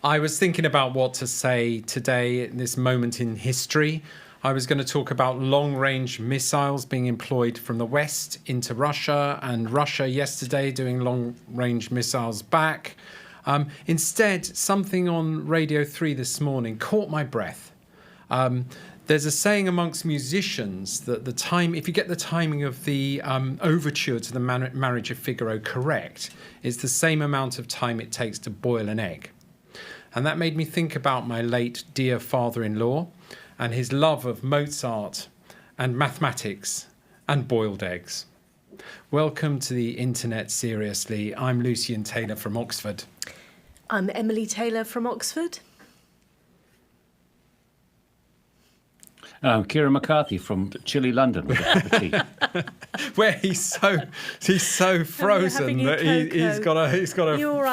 I was thinking about what to say today in this moment in history. I was going to talk about long-range missiles being employed from the West into Russia, and Russia yesterday doing long-range missiles back. Instead, something on Radio 3 this morning caught my breath. There's a saying amongst musicians that if you get the timing of the overture to the Marriage of Figaro correct, it's the same amount of time it takes to boil an egg. And that made me think about my late dear father-in-law and his love of Mozart and mathematics and boiled eggs. Welcome to the Internet Seriously. I'm Lucien Taylor from Oxford. I'm Emily Taylor from Oxford. Kieren McCarthy from chilly London with a cup of tea. Where he's so frozen that he's got a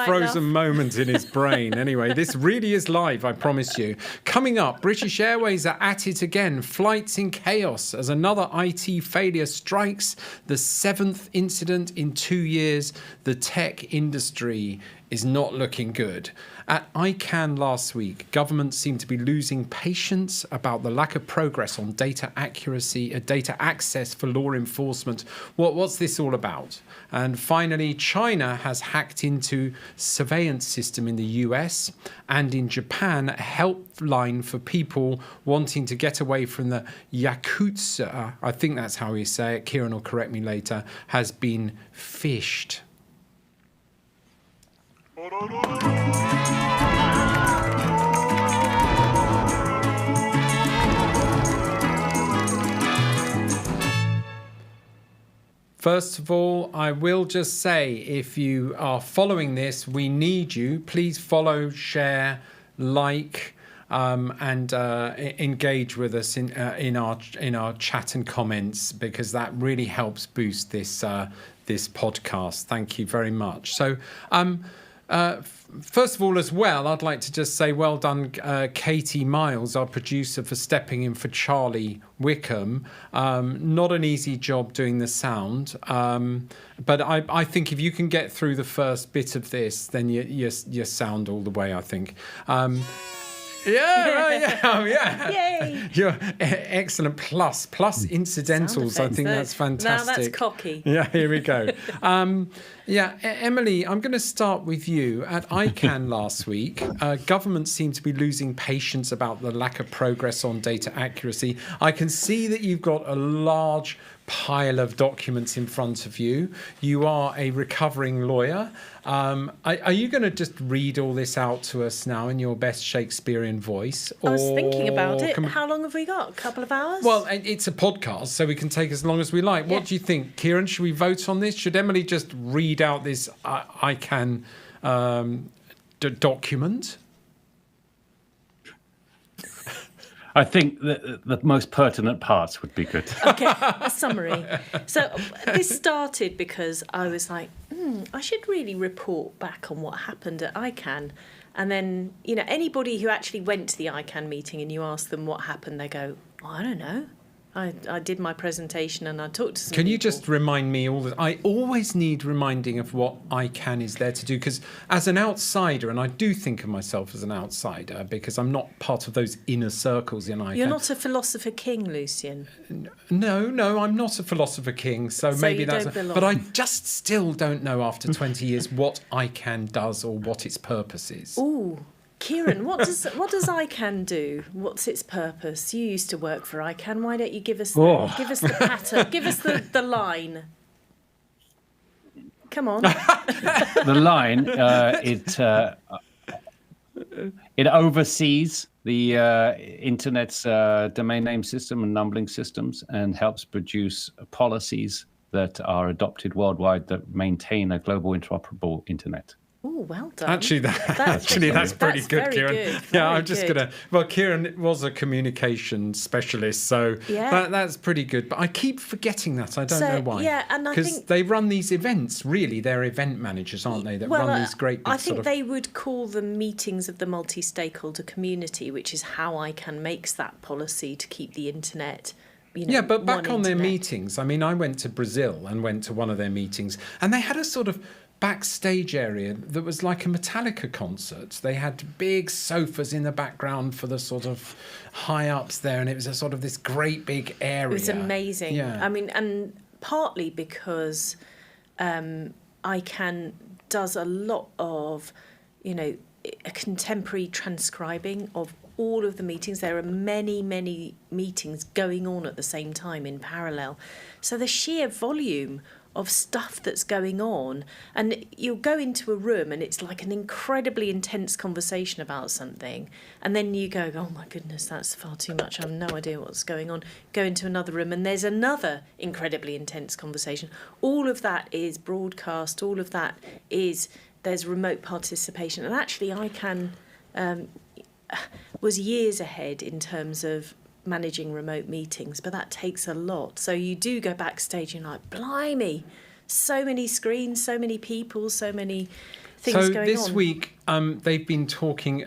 frozen moment in his brain. Anyway, this really is live, I promise you. Coming up, British Airways are at it again. Flights in chaos as another IT failure strikes. The 7th incident in 2 years. The tech industry is not looking good. At ICANN last week, governments seem to be losing patience about the lack of progress on data accuracy, data access for law enforcement. What's this all about? And finally, China has hacked into surveillance system in the US and in Japan, a helpline for people wanting to get away from the Yakuza, I think that's how you say it, Kieren will correct me later, has been phished. First of all, I will just say, if you are following this, we need you. Please follow, share, like, and engage with us in our chat and comments, because that really helps boost this podcast. Thank you very much. So, first of all, as well, I'd like to just say well done, Katie Miles, our producer, for stepping in for Charlie Wickham. Not an easy job doing the sound, but I think if you can get through the first bit of this, then you sound all the way, I think. Yeah. Yay! You're excellent. Plus incidentals. I think that's fantastic. Now that's cocky. Yeah, here we go. Emily, I'm going to start with you. At ICANN last week, governments seem to be losing patience about the lack of progress on data accuracy. I can see that you've got a large pile of documents in front of you. You are a recovering lawyer. Are you going to just read all this out to us now in your best Shakespearean voice? I was thinking about it. How long have we got? A couple of hours? Well, it's a podcast, so we can take as long as we like. What do you think, Kieren? Should we vote on this? Should Emily just read out this ICANN document? I think the most pertinent parts would be good. Okay, a summary. So this started because I was like, I should really report back on what happened at ICANN. And then, anybody who actually went to the ICANN meeting and you ask them what happened, they go, I don't know. I did my presentation and I talked to some people. Can you just remind me I always need reminding of what ICANN is there to do, because as an outsider, and I do think of myself as an outsider because I'm not part of those inner circles in ICANN. You're not a philosopher king, Lucien. No, I'm not a philosopher king, so maybe that's but I just still don't know after 20 years what ICANN does or what its purpose is. Ooh. Kieren, what does ICANN do? What's its purpose? You used to work for ICANN. Why don't you give us the patter, give us the line? Come on. The line it oversees the internet's domain name system and numbering systems and helps produce policies that are adopted worldwide that maintain a global interoperable internet. Oh, well done. Actually, that's pretty good, Kieren. I'm just going to... Well, Kieren was a communication specialist, so that's pretty good. But I keep forgetting that. I don't know why. Yeah, and I think... Because they run these events, really. They're event managers, aren't they, that run these great... I think they would call them meetings of the multi-stakeholder community, which is how ICANN makes that policy to keep the internet Yeah, but back on their meetings, I mean, I went to Brazil and went to one of their meetings, and they had a sort of backstage area that was like a Metallica concert. They had big sofas in the background for the sort of high ups there, and it was a sort of this great big area. It was amazing. Yeah. I mean, and partly because ICANN does a lot of, a contemporary transcribing of all of the meetings. There are many, many meetings going on at the same time in parallel. So the sheer volume of stuff that's going on, and you'll go into a room and it's like an incredibly intense conversation about something, and then you go, oh my goodness, that's far too much, I have no idea what's going on. Go into another room and there's another incredibly intense conversation. All of that is broadcast, all of that is, there's remote participation, and actually ICANN was years ahead in terms of managing remote meetings, but that takes a lot. So you do go backstage and you're like, blimey, so many screens, so many people, so many things going on. So this week, they've been talking,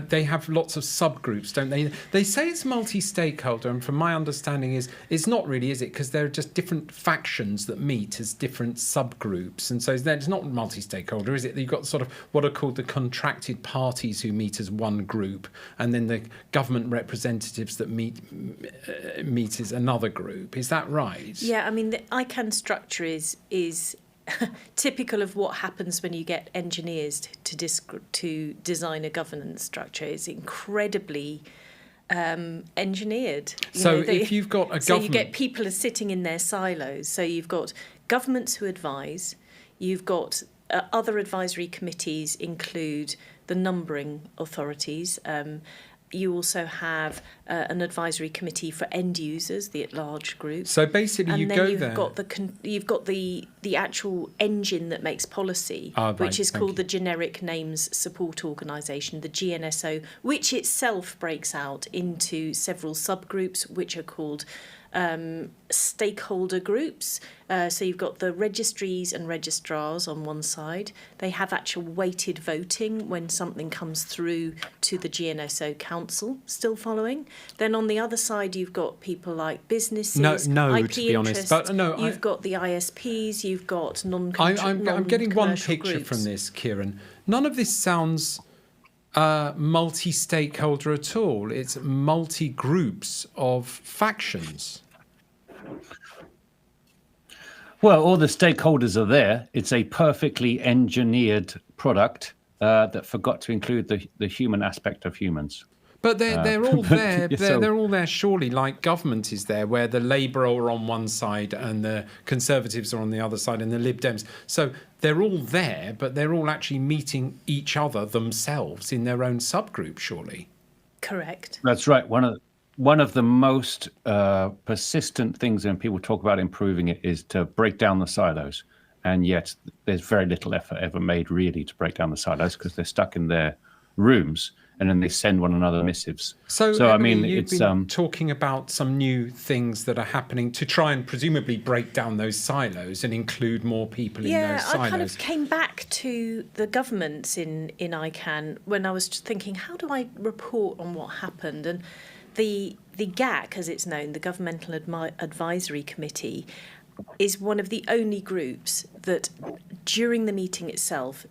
they have lots of subgroups, don't they? They say it's multi-stakeholder, and from my understanding it's not really, is it? Because there are just different factions that meet as different subgroups. And so it's not multi-stakeholder, is it? You've got sort of what are called the contracted parties who meet as one group, and then the government representatives that meet as another group. Is that right? Yeah, I mean, the ICANN structure is typical of what happens when you get engineers to design a governance structure. It's incredibly engineered. If you've got a government... So you get people sitting in their silos. So you've got governments who advise, you've got other advisory committees include the numbering authorities. You also have an advisory committee for end users, the at-large group. So basically, you've there. You've got the actual engine that makes policy, which is called the Generic Names Support Organisation, the GNSO, which itself breaks out into several subgroups, which are called stakeholder groups. So you've got the registries and registrars on one side. They have actual weighted voting when something comes through to the GNSO Council, still following. Then on the other side, you've got people like businesses, IP to be honest. But no, you've got the ISPs, you've got I'm getting one picture groups. from this, Kieren. None of this sounds multi-stakeholder at all. It's multi-groups of factions. Well, all the stakeholders are there. It's a perfectly engineered product that forgot to include the human aspect of humans. But they're all there. They're all there. Surely, like government is there, where the Labour are on one side and the Conservatives are on the other side, and the Lib Dems. So they're all there, but they're all actually meeting each other themselves in their own subgroup. Surely. Correct. That's right. One of the most persistent things when people talk about improving it is to break down the silos, and yet there's very little effort ever made really to break down the silos because they're stuck in their rooms. And then they send one another missives. So Emily, I mean, you've been talking about some new things that are happening to try and presumably break down those silos and include more people in those silos. Yeah, I kind of came back to the governments in ICANN when I was thinking, how do I report on what happened? And the GAC, as it's known, the Governmental Advisory Committee, is one of the only groups that, during the meeting itself,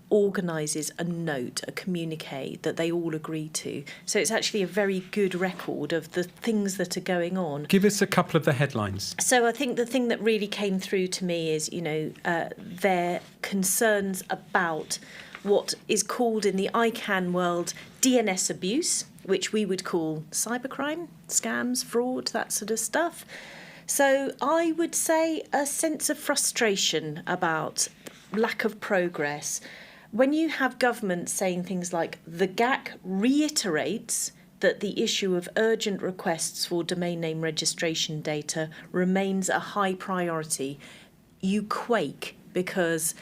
organises a note, a communique that they all agree to. So it's actually a very good record of the things that are going on. Give us a couple of the headlines. So I think the thing that really came through to me is, their concerns about what is called in the ICANN world DNS abuse, which we would call cybercrime, scams, fraud, that sort of stuff. So I would say a sense of frustration about lack of progress. When you have government saying things like, the GAC reiterates that the issue of urgent requests for domain name registration data remains a high priority, you quake because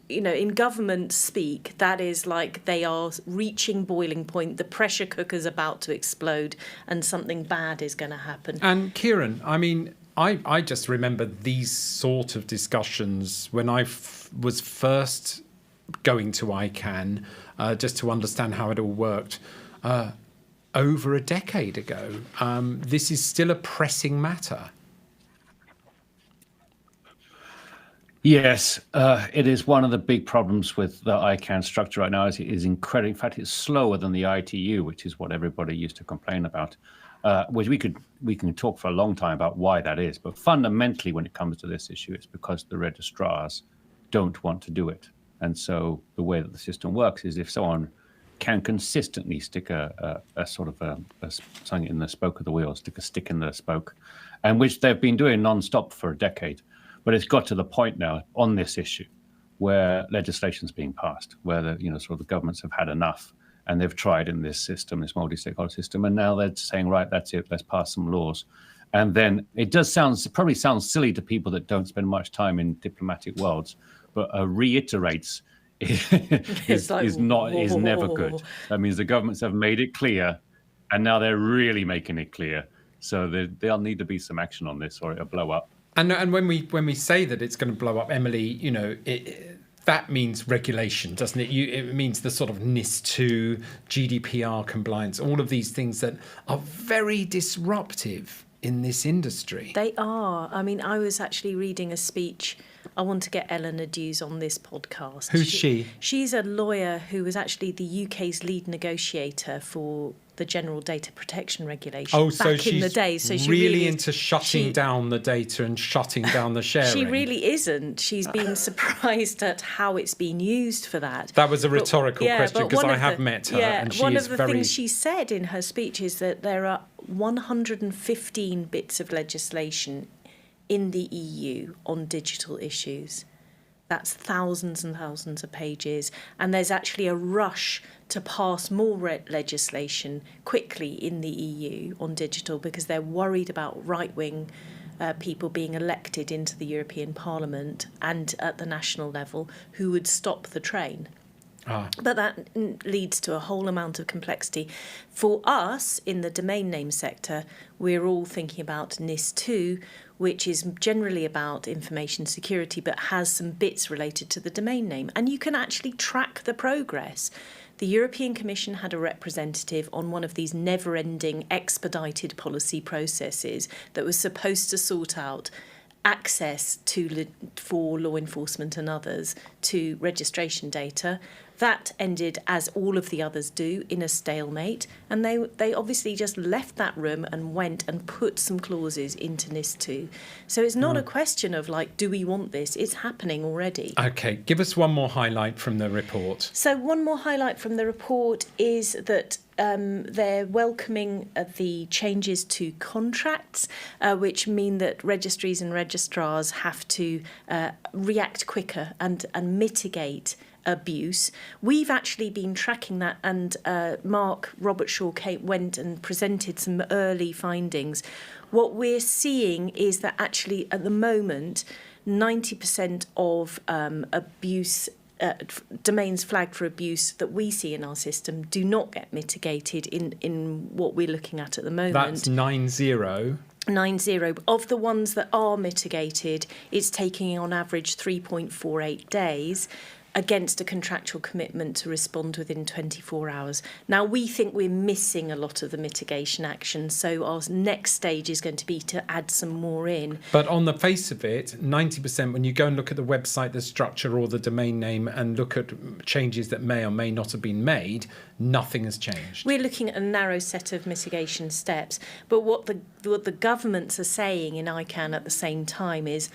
in government speak, that is like they are reaching boiling point, the pressure cooker's about to explode and something bad is going to happen. And Kieren, I mean, I just remember these sort of discussions when I was first going to ICANN just to understand how it all worked. over a decade ago. This is still a pressing matter. Yes, it is one of the big problems with the ICANN structure right now. Is it is incredible. In fact, it's slower than the ITU, which is what everybody used to complain about. Which we can talk for a long time about why that is. But fundamentally, when it comes to this issue, it's because the registrars don't want to do it. And so the way that the system works is if someone can consistently stick a sort of something in the spoke of the wheel, stick a stick in the spoke, and which they've been doing non-stop for a decade. But it's got to the point now on this issue where legislation's being passed, where the governments have had enough, and they've tried in this system, this multi-stakeholder system, and now they're saying, right, that's it, let's pass some laws. And then it probably sounds silly to people that don't spend much time in diplomatic worlds, but reiterates is never good. That means the governments have made it clear, and now they're really making it clear. So there'll need to be some action on this, or it'll blow up. And when we say that it's going to blow up, Emily, that means regulation, doesn't it? It means the sort of NIS2, GDPR compliance, all of these things that are very disruptive in this industry. They are. I mean, I was actually reading a speech. I want to get Eleanor Dews on this podcast. Who's she? She's a lawyer who was actually the UK's lead negotiator for the General Data Protection Regulation back in the day. So she's really into shutting down the data and shutting down the sharing. She really isn't. She's been surprised at how it's been used for that. That was a rhetorical question because I have met her and she is very... One of the things she said in her speech is that there are 115 bits of legislation in the EU on digital issues. That's thousands and thousands of pages. And there's actually a rush to pass more legislation quickly in the EU on digital because they're worried about right-wing people being elected into the European Parliament and at the national level who would stop the train. But that leads to a whole amount of complexity. For us, in the domain name sector, we're all thinking about NIS2, which is generally about information security, but has some bits related to the domain name. And you can actually track the progress. The European Commission had a representative on one of these never-ending expedited policy processes that was supposed to sort out access for law enforcement and others to registration data. That ended, as all of the others do, in a stalemate, and they obviously just left that room and went and put some clauses into NIS2. So it's not a question of, do we want this? It's happening already. OK, give us one more highlight from the report. So one more highlight from the report is that they're welcoming the changes to contracts, which mean that registries and registrars have to react quicker and mitigate abuse. We've actually been tracking that, and Mark Robertshaw went and presented some early findings. What we're seeing is that actually at the moment 90% of abuse domains flagged for abuse that we see in our system do not get mitigated in what we're looking at the moment. That's 90. 90. Of the ones that are mitigated, it's taking on average 3.48 days against a contractual commitment to respond within 24 hours. Now, we think we're missing a lot of the mitigation action, so our next stage is going to be to add some more in. But on the face of it, 90%, when you go and look at the website, the structure or the domain name and look at changes that may or may not have been made, nothing has changed. We're looking at a narrow set of mitigation steps. But what the governments are saying in ICANN at the same time is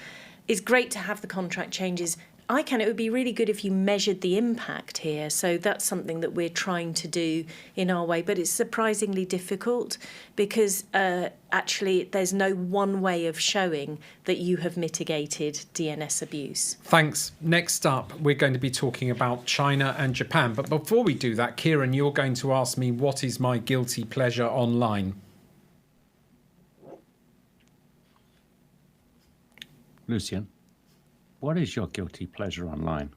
great to have the contract changes. ICANN, it would be really good if you measured the impact here. So that's something that we're trying to do in our way. But it's surprisingly difficult because actually there's no one way of showing that you have mitigated DNS abuse. Thanks. Next up, we're going to be talking about China and Japan. But before we do that, Kieren, you're going to ask me what is my guilty pleasure online? Lucien, what is your guilty pleasure online?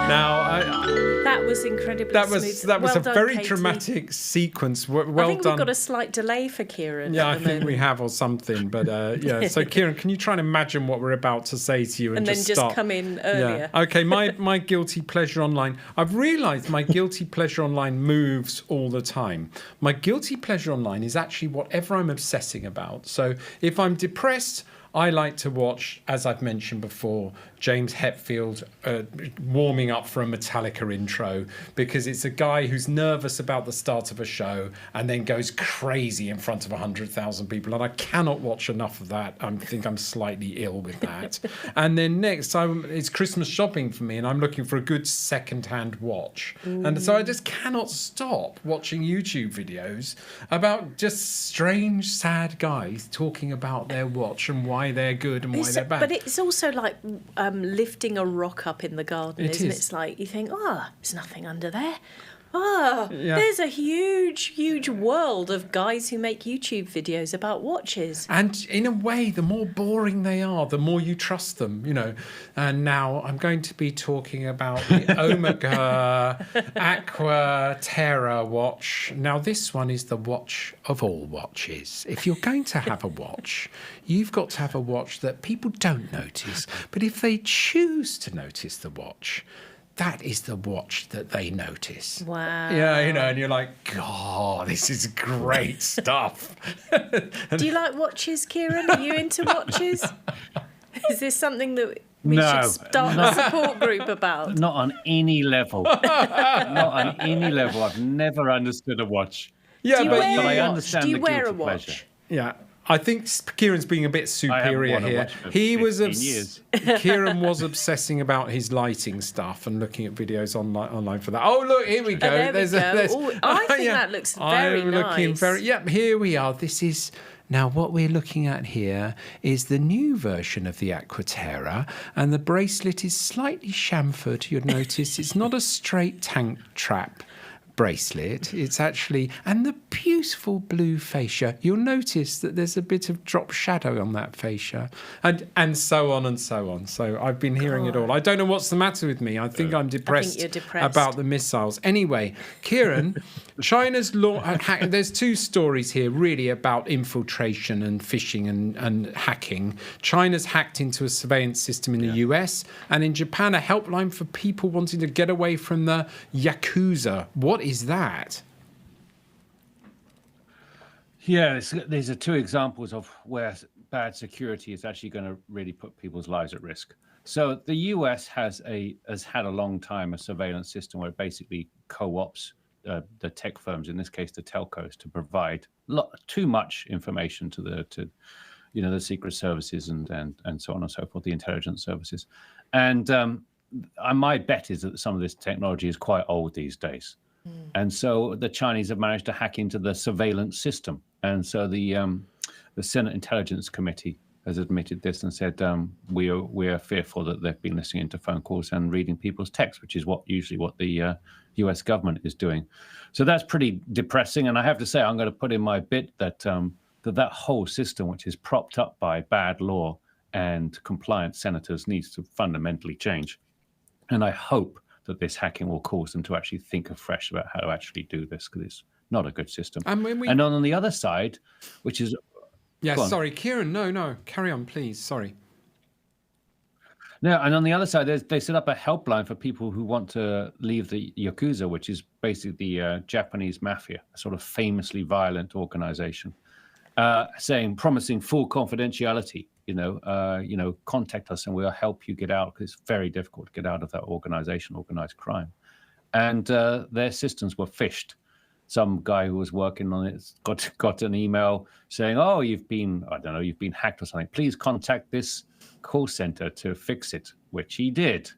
Now, That was incredibly smooth. That was well a done, very Katie. dramatic sequence. Well I think done. we've got a slight delay for Kieren. Yeah, at I the think moment. we have or something. But so Kieren, can you try and imagine what we're about to say to you and then just start? come in earlier? Yeah. Okay, my guilty pleasure online. I've realised my guilty pleasure online moves all the time. My guilty pleasure online is actually whatever I'm obsessing about. So if I'm depressed, I like to watch, as I've mentioned before, James Hetfield warming up for a Metallica intro, because it's a guy who's nervous about the start of a show and then goes crazy in front of 100,000 people. And I cannot watch enough of that. I think I'm slightly ill with that. And then next, it's Christmas shopping for me, and I'm looking for a good second-hand watch. And so I just cannot stop watching YouTube videos about just strange, sad guys talking about their watch and why they're good and why they're bad. But it's also like lifting a rock up in the garden, isn't it? Is. It's like you think, there's nothing under there. There's a huge, huge world of guys who make YouTube videos about watches. And in a way, the more boring they are, the more you trust them, And now I'm going to be talking about the Omega Aqua Terra watch. Now, this one is the watch of all watches. If you're going to have a watch, you've got to have a watch that people don't notice. But if they choose to notice the watch, that is the watch that they notice. Wow. Yeah, and you're like, God, this is great stuff. Do you like watches, Kieren? Are you into watches? Is this something that we should start a support group about? Not on any level. Not on any level. I've never understood a watch. Yeah, but I understand Do you the wear a guilty watch? pleasure. Yeah. I think Kieran's being a bit superior here. He was Kieren was obsessing about his lighting stuff and looking at videos online for that. Oh, look, here we go. I think that looks very nice. Here we are. This is now what we're looking at here is the new version of the Aquaterra, and the bracelet is slightly chamfered. You'll notice it's not a straight tank trap bracelet. It's actually, and the beautiful blue fascia. You'll notice that there's a bit of drop shadow on that fascia, and so on and so on. So I've been hearing it all. I don't know what's the matter with me. I think I'm depressed, you're depressed about the missiles. Anyway, Kieren, China's there's two stories here really about infiltration and phishing and hacking. China's hacked into a surveillance system in the US, and in Japan a helpline for people wanting to get away from the Yakuza. What is that? Yeah, these are two examples of where bad security is actually going to really put people's lives at risk. So the US has had a long time a surveillance system where it basically co-ops the tech firms, in this case the telcos, to provide too much information to the secret services and so on and so forth, the intelligence services. And my bet is that some of this technology is quite old these days. And so the Chinese have managed to hack into the surveillance system. And so the Senate Intelligence Committee has admitted this and said, we are fearful that they've been listening into phone calls and reading people's texts, which is usually what the US government is doing. So that's pretty depressing. And I have to say, I'm going to put in my bit that that whole system, which is propped up by bad law and compliant senators, needs to fundamentally change. And I hope that this hacking will cause them to actually think afresh about how to actually do this, because it's not a good system. And on the other side, which is... Yeah, sorry, Kieren, no, carry on, please, sorry. No, and on the other side, they set up a helpline for people who want to leave the Yakuza, which is basically the Japanese mafia, a sort of famously violent organization, promising full confidentiality. Contact us and we'll help you get out, because it's very difficult to get out of that organization, organized crime. And their systems were phished. Some guy who was working on it got an email saying, "Oh, you've been hacked or something. Please contact this call center to fix it," which he did.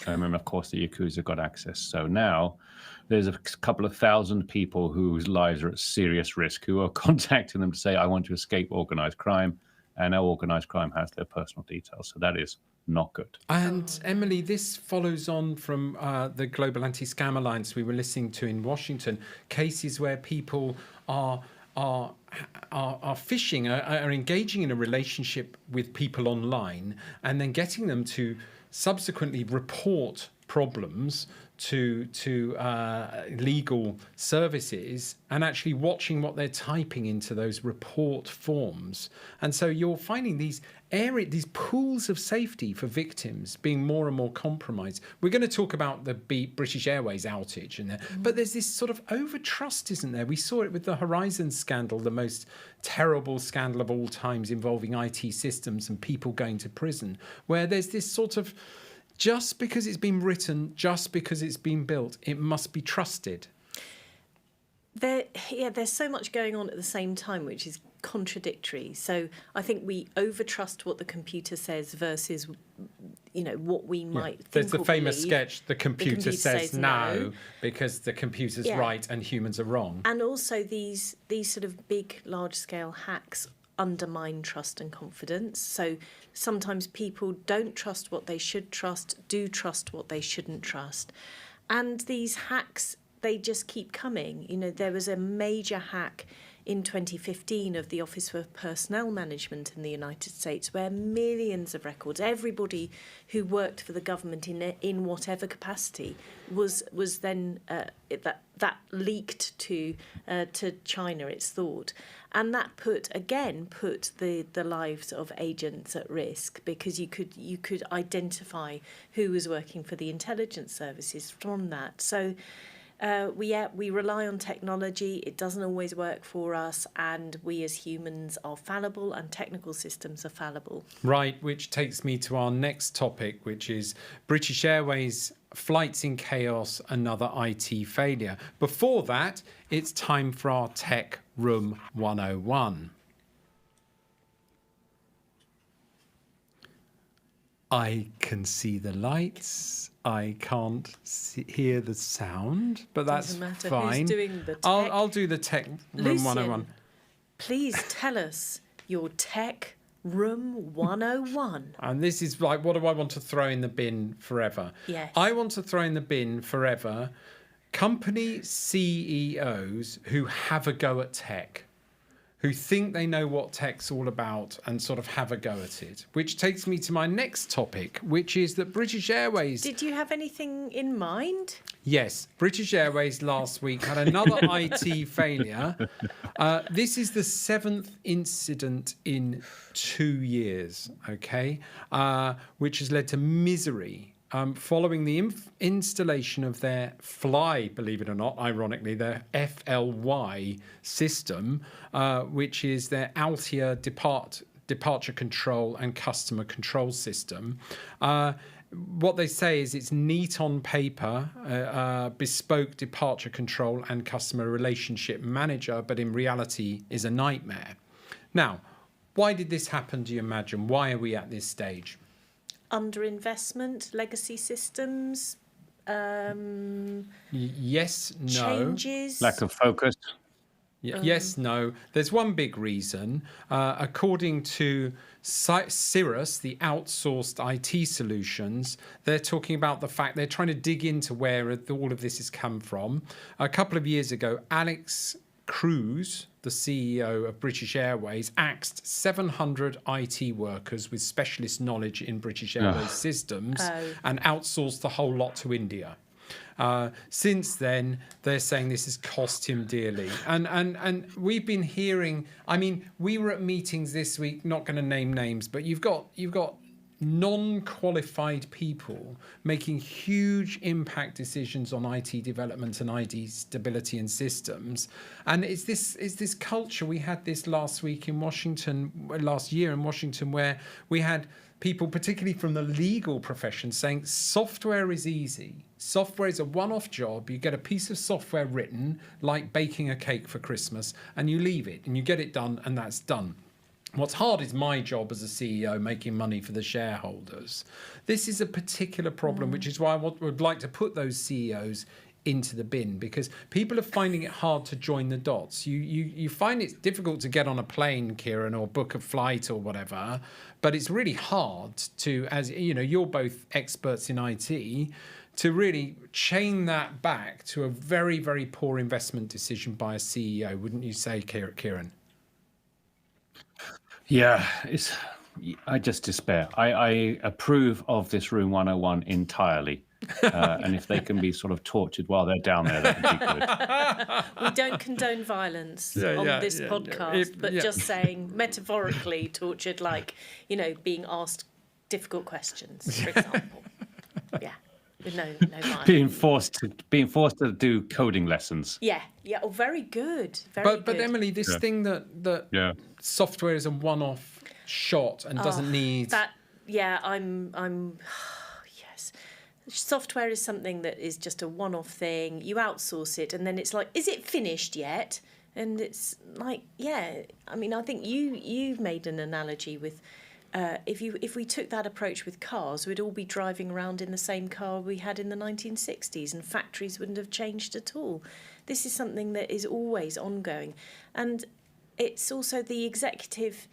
And then, of course, the Yakuza got access. So now there's a couple of thousand people whose lives are at serious risk who are contacting them to say, "I want to escape organized crime." And our organized crime has their personal details. So that is not good. And Emily, this follows on from the Global Anti-Scam Alliance we were listening to in Washington, cases where people are phishing, are engaging in a relationship with people online and then getting them to subsequently report problems to legal services and actually watching what they're typing into those report forms. And so you're finding these pools of safety for victims being more and more compromised. We're going to talk about the British Airways outage, but there's this sort of over-trust, isn't there? We saw it with the Horizon scandal, the most terrible scandal of all times involving IT systems and people going to prison, where there's this sort of, just because it's been written, just because it's been built, it must be trusted. There's so much going on at the same time, which is contradictory. So I think we overtrust what the computer says versus, what we might think. There's the famous sketch, the computer says no, because the computer's right and humans are wrong. And also these sort of big, large-scale hacks undermine trust and confidence. So sometimes people don't trust what they should trust, do trust what they shouldn't trust. And these hacks, they just keep coming. There was a major hack in 2015 of the Office for Personnel Management in the United States, where millions of records, everybody who worked for the government in whatever capacity, was then that leaked to China, it's thought, and that put the lives of agents at risk, because you could identify who was working for the intelligence services from that. So. We rely on technology. It doesn't always work for us, and we as humans are fallible, and technical systems are fallible. Right, which takes me to our next topic, which is British Airways flights in chaos, another IT failure. Before that, it's time for our Tech Room 101. I can see the lights. I can't hear the sound, but that's Doesn't matter fine. Who's doing the tech. I'll do the Tech Room Lucien, 101. Please tell us your Tech Room 101. And this is like, what do I want to throw in the bin forever? Yes. I want to throw in the bin forever company CEOs who have a go at tech, who think they know what tech's all about and sort of have a go at it. Which takes me to my next topic, which is that British Airways... Did you have anything in mind? Yes, British Airways last week had another IT failure. This is the 7th incident in 2 years, okay, which has led to misery. Following the installation of their FLY, believe it or not, ironically, their FLY system, which is their Altia departure control and customer control system. What they say is it's neat on paper, bespoke departure control and customer relationship manager, but in reality is a nightmare. Now, why did this happen, do you imagine? Why are we at this stage? Underinvestment, legacy systems, yes, no. Changes, lack of focus. Yes, no. There's one big reason. According to Cirrus, the outsourced IT solutions, they're talking about the fact they're trying to dig into where all of this has come from. A couple of years ago, Alex Cruz, the CEO of British Airways, axed 700 IT workers with specialist knowledge in British Airways systems and outsourced the whole lot to India. Since then, they're saying this has cost him dearly. And we've been hearing, I mean, we were at meetings this week, not going to name names, but you've got non-qualified people making huge impact decisions on IT development and IT stability and systems. And it's this culture. We had this last year in Washington, where we had people, particularly from the legal profession, saying software is easy. Software is a one-off job. You get a piece of software written, like baking a cake for Christmas, and you leave it, and you get it done, and that's done. What's hard is my job as a CEO, making money for the shareholders. This is a particular problem, which is why I would like to put those CEOs into the bin, because people are finding it hard to join the dots. You find it's difficult to get on a plane, Kieren, or book a flight or whatever, but it's really hard to, as you know, you're both experts in IT, to really chain that back to a very, very poor investment decision by a CEO, wouldn't you say, Kieren? Yeah, I just despair. I approve of this Room 101 entirely. And if they can be sort of tortured while they're down there, that would be good. We don't condone violence on this podcast, but just saying metaphorically tortured, like, being asked difficult questions, for example. Yeah. With no violence. Being forced to do coding lessons. Yeah. Oh, very good. But Emily, this thing that software is a one-off shot and doesn't need that. Yeah, I'm. Yes, software is something that is just a one-off thing. You outsource it, and then it's like, is it finished yet? And it's like, yeah. I mean, I think you made an analogy with. If we took that approach with cars, we'd all be driving around in the same car we had in the 1960s, and factories wouldn't have changed at all. This is something that is always ongoing, and it's also the executive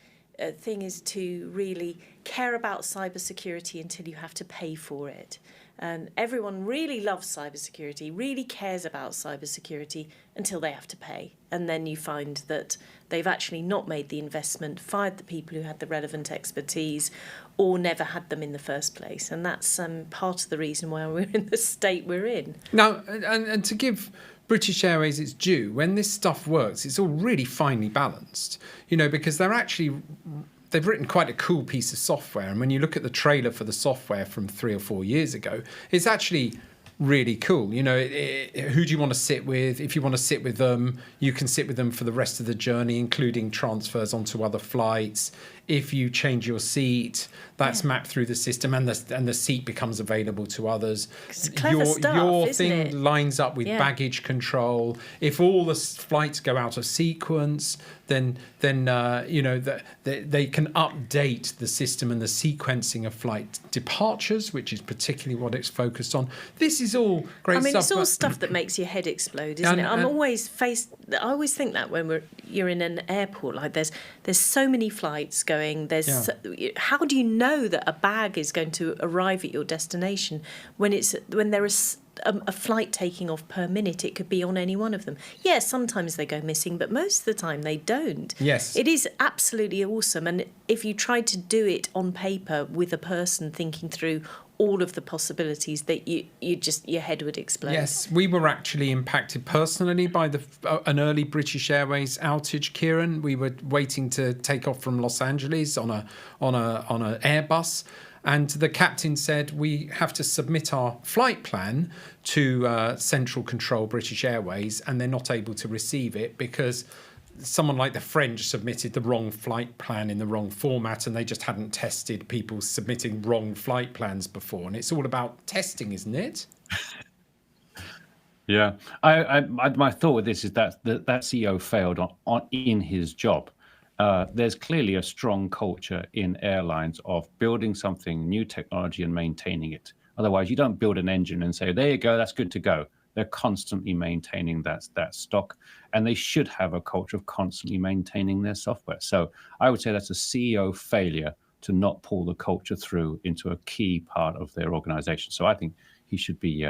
thing is to really care about cybersecurity until you have to pay for it. And everyone really loves cybersecurity, really cares about cybersecurity until they have to pay. And then you find that they've actually not made the investment, fired the people who had the relevant expertise, or never had them in the first place. And that's part of the reason why we're in the state we're in. Now, and to give British Airways its due, when this stuff works, it's all really finely balanced, because they've written quite a cool piece of software. And when you look at the trailer for the software from 3 or 4 years ago, it's actually really cool. Who do you want to sit with? If you want to sit with them, you can sit with them for the rest of the journey, including transfers onto other flights. If you change your seat, that's mapped through the system, and the seat becomes available to others. It's clever stuff, your isn't thing it? lines up with baggage control. If all the flights go out of sequence, then they can update the system and the sequencing of flight departures, which is particularly what it's focused on. This is all great stuff. It's all stuff that makes your head explode, isn't it? I always think that when you're in an airport, like there's so many flights going. How do you know that a bag is going to arrive at your destination when there is a flight taking off per minute? It could be on any one of them. Yeah, sometimes they go missing, but most of the time they don't. Yes. It is absolutely awesome. And if you tried to do it on paper with a person thinking through all of the possibilities, that your head would explode. Yes, we were actually impacted personally by an early British Airways outage, Kieren. We were waiting to take off from Los Angeles on an Airbus, and the captain said we have to submit our flight plan to Central Control British Airways, and they're not able to receive it because someone like the French submitted the wrong flight plan in the wrong format, and they just hadn't tested people submitting wrong flight plans before. And it's all about testing, isn't it? Yeah. My thought with this is that CEO failed in his job. There's clearly a strong culture in airlines of building something, new technology, and maintaining it. Otherwise, you don't build an engine and say, there you go, that's good to go. They're constantly maintaining that stock, and they should have a culture of constantly maintaining their software. So I would say that's a CEO failure to not pull the culture through into a key part of their organization. So I think he should be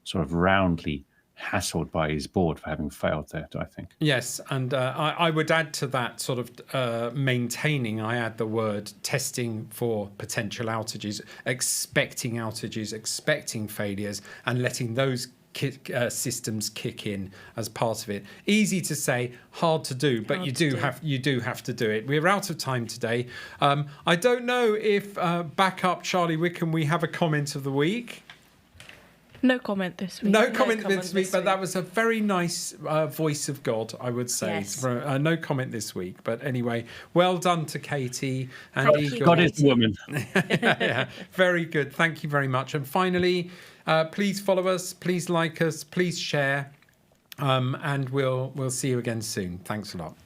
sort of roundly hassled by his board for having failed there, I think. Yes, and I would add to that sort of maintaining, I add the word testing for potential outages, expecting failures, and letting those systems kick in as part of it. Easy to say, hard to do, but you do have to do it. We're out of time today. I don't know if back up Charlie Wickham, we have a comment of the week. No comment this week. No comment this week, but that was a very nice voice of God, I would say. Yes. No comment this week, but anyway, well done to Katie and Igor. God is the woman. Yeah, very good. Thank you very much. And finally, please follow us, please like us, please share, and we'll see you again soon. Thanks a lot.